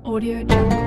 Audio Jungle.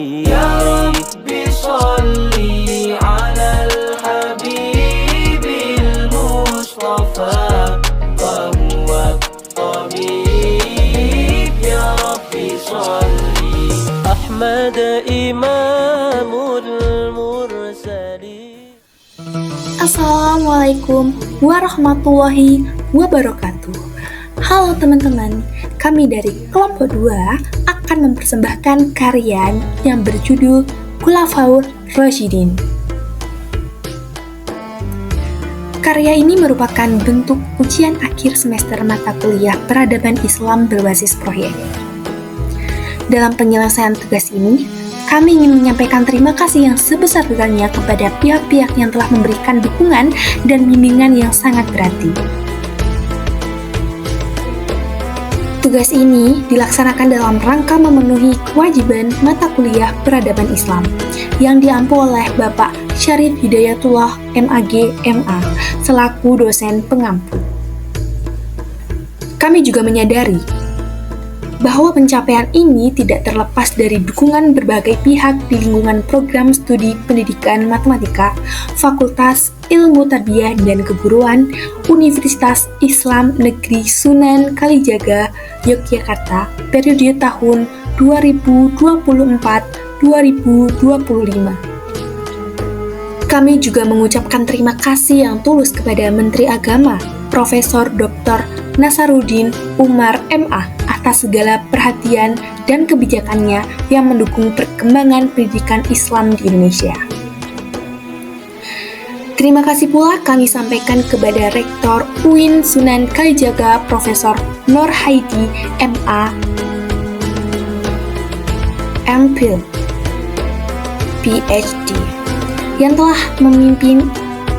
يا رب صلي على الحبيب المصطفى وهو الطبيب يا رب صلي أحمد إمام المرسلين. Assalamualaikum warahmatullahi wabarakatuh. Halo teman-teman, kami dari kelompok 2 akan mempersembahkan karya yang berjudul Khulafaur Rasyidin. Karya ini merupakan bentuk ujian akhir semester mata kuliah Peradaban Islam berbasis proyek. Dalam penyelesaian tugas ini, kami ingin menyampaikan terima kasih yang sebesar-besarnya kepada pihak-pihak yang telah memberikan dukungan dan bimbingan yang sangat berarti. Tugas ini dilaksanakan dalam rangka memenuhi kewajiban mata kuliah Peradaban Islam yang diampu oleh Bapak Syarif Hidayatullah MAG MA selaku dosen pengampu. Kami juga menyadari bahwa pencapaian ini tidak terlepas dari dukungan berbagai pihak di lingkungan program studi pendidikan matematika Fakultas Ilmu Tarbiyah dan Keguruan Universitas Islam Negeri Sunan Kalijaga, Yogyakarta, periode tahun 2024-2025. Kami juga mengucapkan terima kasih yang tulus kepada Menteri Agama, Profesor Dr. Nasaruddin Umar MA atas segala perhatian dan kebijakannya yang mendukung perkembangan pendidikan Islam di Indonesia. Terima kasih pula kami sampaikan kepada Rektor UIN Sunan Kalijaga Profesor Nur Haidi MA MPhil PhD yang telah memimpin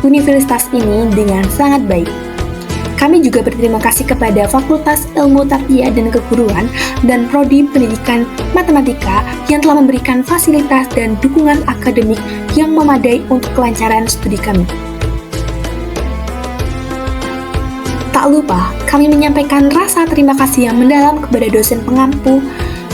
universitas ini dengan sangat baik. Kami juga berterima kasih kepada Fakultas Ilmu Tarbiyah dan Keguruan dan Prodi Pendidikan Matematika yang telah memberikan fasilitas dan dukungan akademik yang memadai untuk kelancaran studi kami. Tak lupa, kami menyampaikan rasa terima kasih yang mendalam kepada dosen pengampu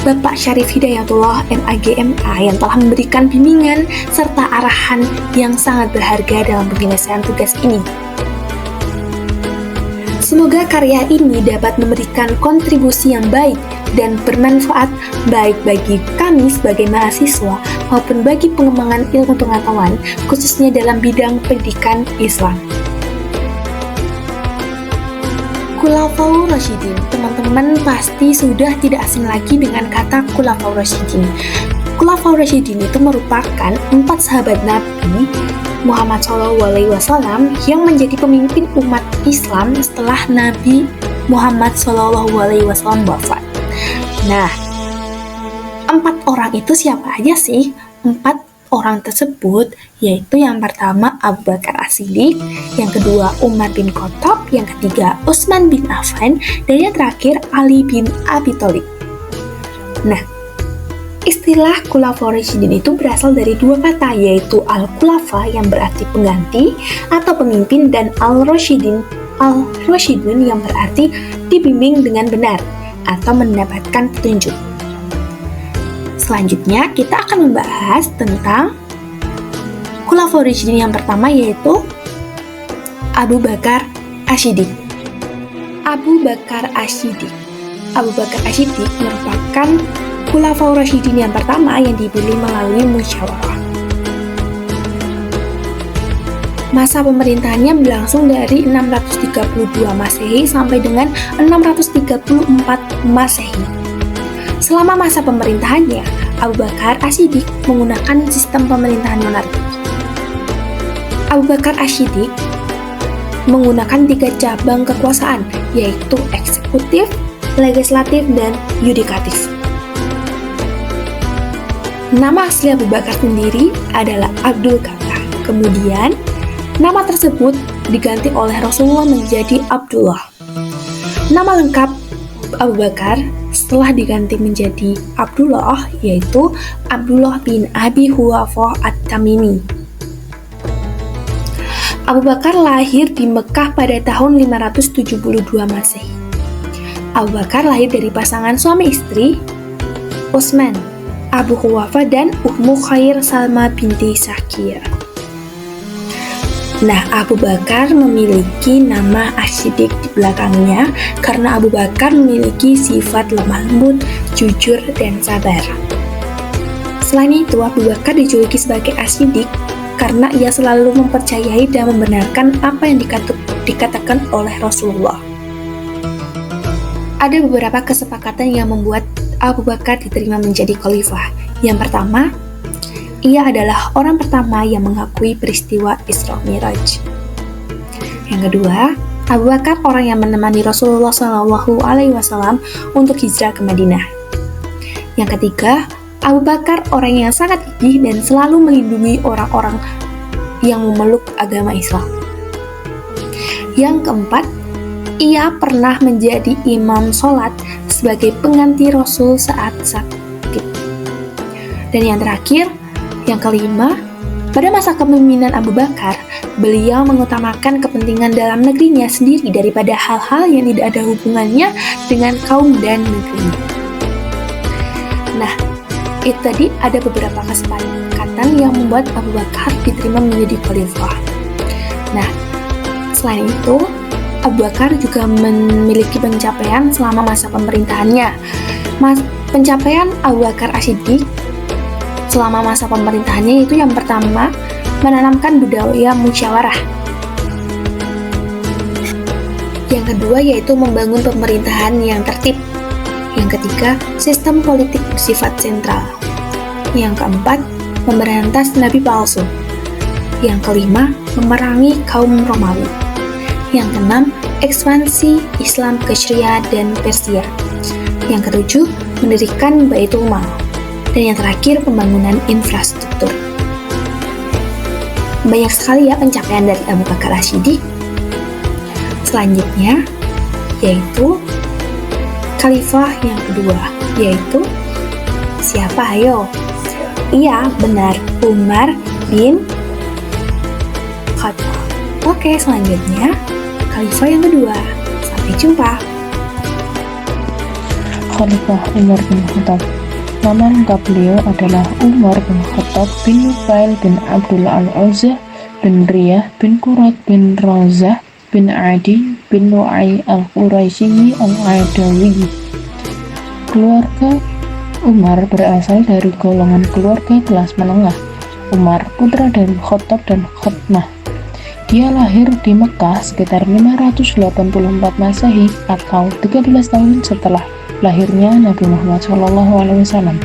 Bapak Syarif Hidayatullah MAG MA yang telah memberikan bimbingan serta arahan yang sangat berharga dalam penyelesaian tugas ini. Semoga karya ini dapat memberikan kontribusi yang baik dan bermanfaat baik bagi kami sebagai mahasiswa maupun bagi pengembangan ilmu pengetahuan, khususnya dalam bidang pendidikan Islam. Khulafaur Rasyidin, teman-teman pasti sudah tidak asing lagi dengan kata Khulafaur Rasyidin. Khulafaur Rasyidin itu merupakan 4 sahabat Nabi Muhammad SAW yang menjadi pemimpin umat Islam setelah Nabi Muhammad SAW wafat. Nah, 4 orang itu siapa aja sih? 4 orang tersebut yaitu yang pertama Abu Bakar As-Siddiq, yang kedua Umar bin Khattab, yang ketiga Utsman bin Affan, dan yang terakhir Ali bin Abi Thalib. Nah, istilah Khulafaur Rasyidin itu berasal dari 2 kata, yaitu Al-Khulafa yang berarti pengganti atau pemimpin, dan Al-Rasyidin yang berarti dibimbing dengan benar atau mendapatkan petunjuk. Selanjutnya kita akan membahas tentang Khulafaur Rasyidin yang pertama, yaitu Abu Bakar As-Siddiq. Abu Bakar As-Siddiq merupakan Khulafaur Rasyidin yang pertama yang dipilih melalui musyawarah. Masa pemerintahannya berlangsung dari 632 Masehi sampai dengan 634 Masehi. Selama masa pemerintahannya, Abu Bakar As-Siddiq menggunakan sistem pemerintahan monarki. Abu Bakar As-Siddiq menggunakan 3 cabang kekuasaan, yaitu eksekutif, legislatif, dan yudikatif. Nama asli Abu Bakar sendiri adalah Abdul Ghafar. Kemudian, nama tersebut diganti oleh Rasulullah menjadi Abdullah. Nama lengkap Abu Bakar setelah diganti menjadi Abdullah yaitu Abdullah bin Abi Huwafah At-Tamimi. Abu Bakar lahir di Mekah pada tahun 572 Masehi. Abu Bakar lahir dari pasangan suami istri Utsman, Abu Quhafa dan Ummu Khair Salma binti Sakir. Nah, Abu Bakar memiliki nama As-Siddiq di belakangnya karena Abu Bakar memiliki sifat lemah lembut, jujur, dan sabar. Selain itu, Abu Bakar dijuluki sebagai As-Siddiq karena ia selalu mempercayai dan membenarkan apa yang dikatakan oleh Rasulullah. Ada beberapa kesepakatan yang membuat Abu Bakar diterima menjadi khalifah. Yang pertama, ia adalah orang pertama yang mengakui peristiwa Isra Mi'raj. Yang kedua, Abu Bakar orang yang menemani Rasulullah SAW untuk hijrah ke Madinah. Yang ketiga, Abu Bakar orang yang sangat gigih dan selalu melindungi orang-orang yang memeluk agama Islam. Yang keempat, ia pernah menjadi imam sholat sebagai pengganti Rasul saat sakit. Dan yang terakhir, yang kelima, pada masa kepemimpinan Abu Bakar, beliau mengutamakan kepentingan dalam negerinya sendiri daripada hal-hal yang tidak ada hubungannya dengan kaum dan negerinya. Nah, itu tadi ada beberapa kesepakatan yang membuat Abu Bakar diterima menjadi khalifah. Nah, selain itu, Abu Bakar juga memiliki pencapaian selama masa pemerintahannya. Pencapaian Abu Bakar As-Siddiq selama masa pemerintahannya itu yang pertama, menanamkan budaya musyawarah. Yang kedua yaitu membangun pemerintahan yang tertib. Yang ketiga, sistem politik bersifat sentral. Yang keempat, memberantas nabi palsu. Yang kelima, memerangi kaum Romawi. Yang keenam, ekspansi Islam ke Syria dan Persia. Yang ketujuh, mendirikan Baitul Mal. Dan yang terakhir, pembangunan infrastruktur. Banyak sekali ya pencapaian dari Abu Bakar As-Siddiq. Selanjutnya, yaitu khalifah yang kedua, yaitu siapa? Ayo. Iya, benar, Umar bin Khattab. Oke, selanjutnya, khalifah yang kedua. Sampai jumpa. Khalifah Umar bin Khattab. Nama lengkap beliau adalah Umar bin Khattab bin Nufail bin Abdul Al-Uzza bin Riyah bin Qurat bin Razah bin Adi bin Nu'ay Al-Quraisyi Al-Adawi. Keluarga Umar berasal dari golongan keluarga kelas menengah. Umar putra dari Khattab dan Khatmah. Dia lahir di Mekah sekitar 584 Masehi atau 13 tahun setelah lahirnya Nabi Muhammad SAW.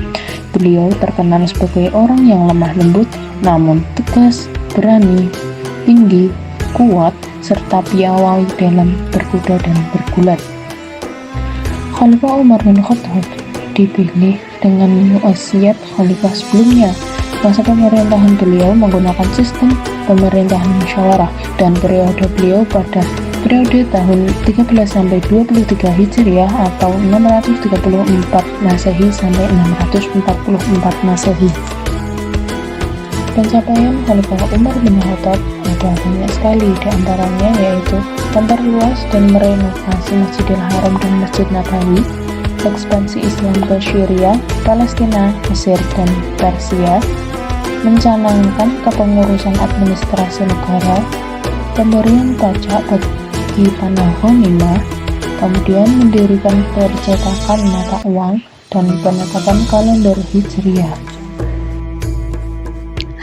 Beliau terkenal sebagai orang yang lemah lembut, namun tegas, berani, tinggi, kuat, serta piawai dalam berkuda dan bergulat. Khalifah Umar bin Khattab dipilih dengan wasiat khalifah sebelumnya. Masa pemerintahan beliau menggunakan sistem pemerintahan musyawarah dan periode beliau pada periode tahun 13 sampai 23 Hijriah atau 634 Masehi sampai 644 Masehi. Pencapaian Khalifah Umar bin Khattab ada banyak sekali, di antaranya yaitu memperluas dan merenovasi Masjidil Haram dan Masjid Nabawi, ekspansi Islam ke Syria, Palestina, Mesir, dan Persia, mencanangkan kepengurusan administrasi negara, pemberian pajak bagi tanah ghanimah, kemudian mendirikan percetakan mata uang, dan penetapan kalender Hijriah.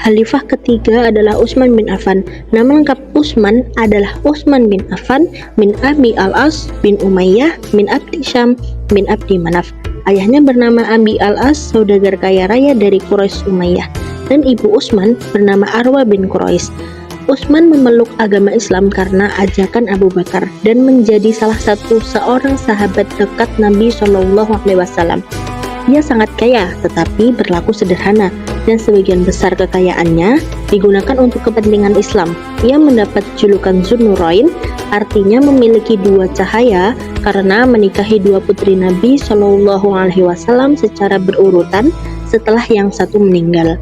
Khalifah ketiga adalah Utsman bin Affan. Nama lengkap Utsman adalah Utsman bin Affan bin Abi Al-As bin Umayyah bin Abdi Syam bin Abdi Manaf. Ayahnya bernama Abi Al-As, saudagar kaya raya dari Quraisy Umayyah, dan ibu Utsman bernama Arwa bin Quraisy. Utsman memeluk agama Islam karena ajakan Abu Bakar dan menjadi salah satu seorang sahabat dekat Nabi Shallallahu Alaihi Wasallam. Ia sangat kaya tetapi berlaku sederhana, dan sebagian besar kekayaannya digunakan untuk kepentingan Islam. Ia mendapat julukan Zunnurain, artinya memiliki dua cahaya, karena menikahi dua putri Nabi Shallallahu Alaihi Wasallam secara berurutan setelah yang satu meninggal.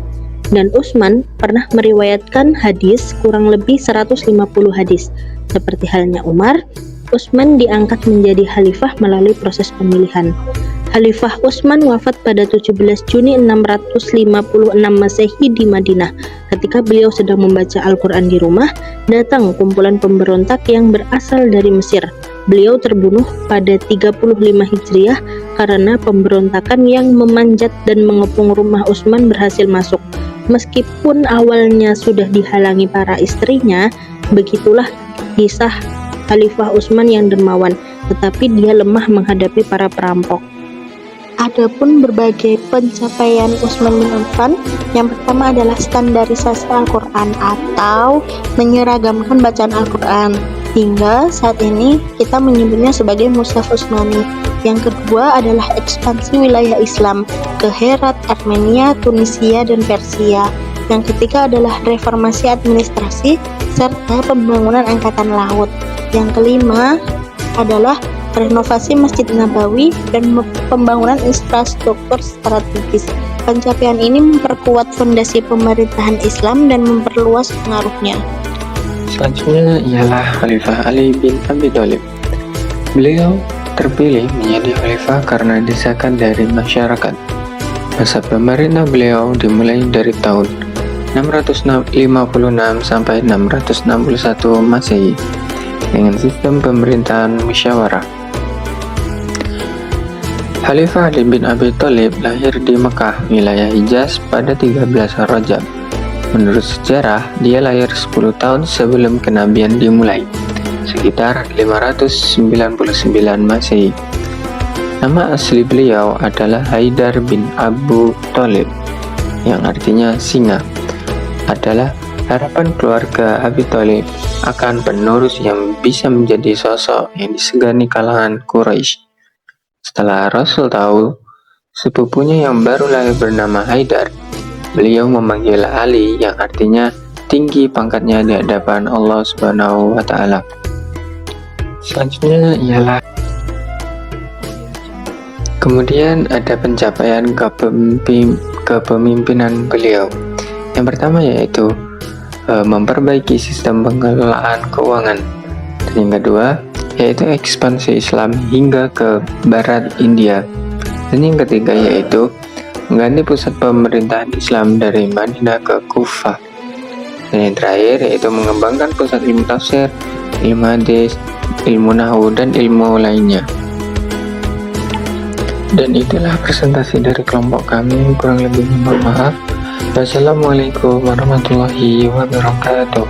dan Utsman pernah meriwayatkan hadis kurang lebih 150 hadis. Seperti halnya Umar, Utsman diangkat menjadi khalifah melalui proses pemilihan. Khalifah Utsman wafat pada 17 Juni 656 Masehi di Madinah. Ketika beliau sedang membaca Al-Quran di rumah, datang kumpulan pemberontak yang berasal dari Mesir. Beliau terbunuh pada 35 Hijriah karena pemberontakan yang memanjat dan mengepung rumah Utsman berhasil masuk. Meskipun awalnya sudah dihalangi para istrinya, begitulah kisah Khalifah Utsman yang dermawan, tetapi dia lemah menghadapi para perampok. Adapun berbagai pencapaian Utsman bin Affan, yang pertama adalah standarisasi Al-Quran atau menyeragamkan bacaan Al-Quran. Hingga saat ini kita menyebutnya sebagai Mushaf Utsmani. Yang kedua adalah ekspansi wilayah Islam ke Herat, Armenia, Tunisia, dan Persia. Yang ketiga adalah reformasi administrasi serta pembangunan angkatan laut. Yang kelima adalah renovasi Masjid Nabawi dan pembangunan infrastruktur strategis. Pencapaian ini memperkuat fondasi pemerintahan Islam dan memperluas pengaruhnya. Selanjutnya ialah Khalifah Ali bin Abi Thalib. Beliau terpilih menjadi khalifah karena desakan dari masyarakat. Masa pemerintah beliau dimulai dari tahun 656 sampai 661 Masehi dengan sistem pemerintahan musyawarah. Khalifah Ali bin Abi Thalib lahir di Mekah, wilayah Hijaz pada 13 Rajab. Menurut sejarah, dia lahir 10 tahun sebelum kenabian dimulai, sekitar 599 Masehi. Nama asli beliau adalah Haidar bin Abu Thalib, yang artinya singa. Adalah harapan keluarga Abi Thalib akan penerus yang bisa menjadi sosok yang disegani kalangan Quraisy. Setelah Rasul tahu sepupunya yang baru lahir bernama Haidar, beliau memanggil Ali yang artinya tinggi pangkatnya di hadapan Allah Subhanahu wa Ta'ala. Selanjutnya ialah kemudian ada pencapaian kepemimpinan beliau. Yang pertama yaitu memperbaiki sistem pengelolaan keuangan, dan yang kedua yaitu ekspansi Islam hingga ke barat India, dan yang ketiga yaitu mengganti pusat pemerintahan Islam dari Madinah ke Kufah, dan yang terakhir yaitu mengembangkan pusat ilmu tafsir, ilmu hadis, ilmu nahwu, dan ilmu lainnya. Dan itulah presentasi dari kelompok kami, kurang lebih mohon maaf. Wassalamualaikum warahmatullahi wabarakatuh.